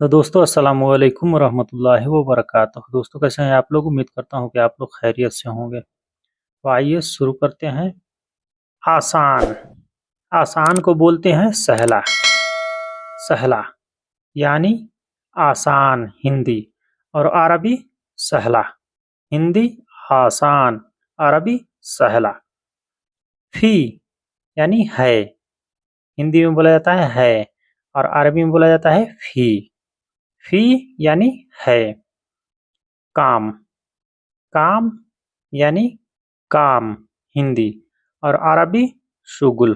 तो दोस्तों अस्सलाम वालेकुम रहमतुल्लाहि व बरकातहू। दोस्तों कैसे हैं आप लोग? उम्मीद करता हूँ कि आप लोग खैरियत से होंगे। तो आइए शुरू करते हैं। आसान। आसान को बोलते हैं सहला। सहला यानी आसान हिंदी, और अरबी सहला। हिंदी आसान, अरबी सहला। फी यानी है, हिंदी में बोला जाता है और अरबी में बोला जाता है फी। फी यानी है। काम। काम यानी काम हिंदी, और अरबी शुगुल।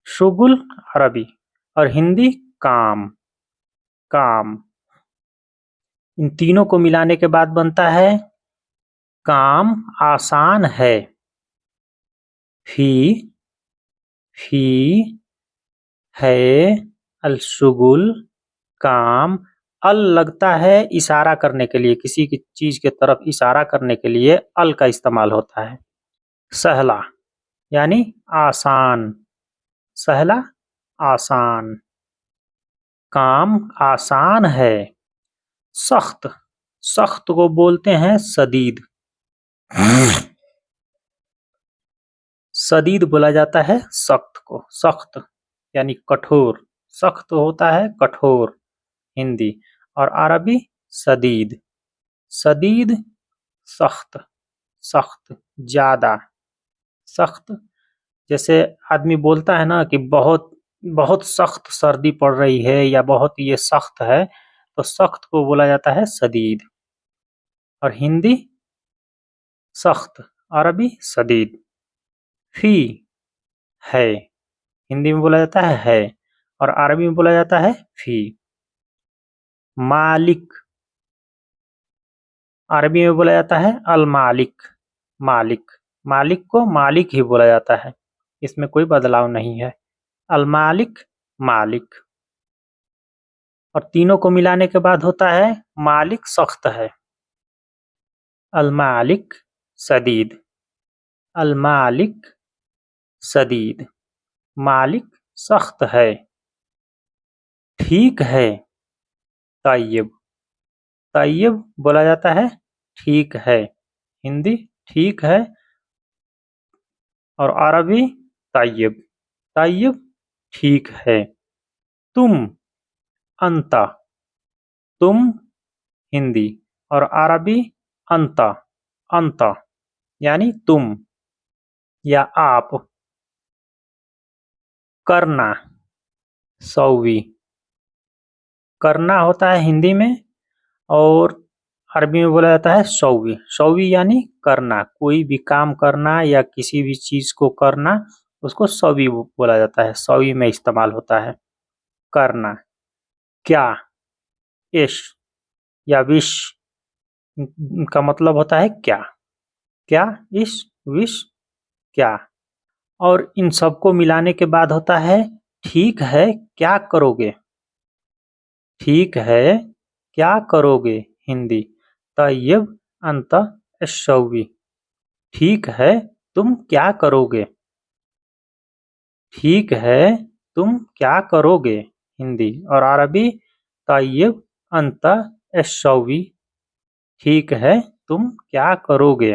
शुगुल अरबी और हिंदी काम। काम। इन तीनों को मिलाने के बाद बनता है काम आसान है। फी, फी है, अलशुगुल काम। अल लगता है इशारा करने के लिए, किसी की चीज के तरफ इशारा करने के लिए अल का इस्तेमाल होता है। सहला यानी आसान। सहला आसान। काम आसान है। सख्त। सख्त को बोलते हैं सदीद। सदीद बोला जाता है सख्त को। सख्त यानी कठोर। सख्त होता है कठोर हिंदी, और अरबी सदीद। सदीद सख्त। सख्त ज्यादा। सख्त जैसे आदमी बोलता है ना कि बहुत बहुत सख्त सर्दी पड़ रही है या बहुत ये सख्त है, तो सख्त को बोला जाता है सदीद। और हिंदी सख्त, अरबी सदीद। फी है, हिंदी में बोला जाता है और अरबी में बोला जाता है फी। मालिक, अरबी में बोला जाता है अल मालिक। मालिक, मालिक को मालिक ही बोला जाता है, इसमें कोई बदलाव नहीं है। अल मालिक, मालिक। और तीनों को मिलाने के बाद होता है मालिक सख्त है। अल मालिक सदीद। अल मालिक सदीद। मालिक सख्त है। ठीक है, तय्यब। तय्यब बोला जाता है ठीक है, हिंदी ठीक है, और अरबी तय्यब। तय्यब ठीक है। तुम, अंता। तुम हिंदी, और अरबी अंता। अंता यानी तुम या आप। करना, सौवी। करना होता है हिंदी में, और अरबी में बोला जाता है सौवी। सौवी यानी करना, कोई भी काम करना या किसी भी चीज को करना, उसको सौवी बोला जाता है, सौवी में इस्तेमाल होता है। करना। क्या, इश या विश का मतलब होता है क्या। क्या, इश, विश, क्या। और इन सबको मिलाने के बाद होता है ठीक है क्या करोगे। ठीक है क्या करोगे हिंदी तय्यब अंत शौवी। ठीक है तुम क्या करोगे। ठीक है तुम क्या करोगे हिंदी, और अरबी तय्यब अंत शौवी। ठीक है तुम क्या करोगे।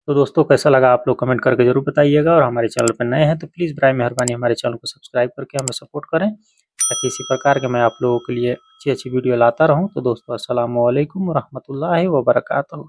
तो दोस्तों कैसा लगा आप लोग कमेंट करके जरूर बताइएगा, और हमारे चैनल पर नए हैं तो प्लीज़ बराए मेहरबानी हमारे चैनल को सब्सक्राइब करके हमें सपोर्ट करें, ताकि इसी प्रकार के मैं आप लोगों के लिए अच्छी अच्छी वीडियो लाता रहूं। तो दोस्तों अस्सलाम वालेकुम रहमतुल्लाहि व बरकातहू।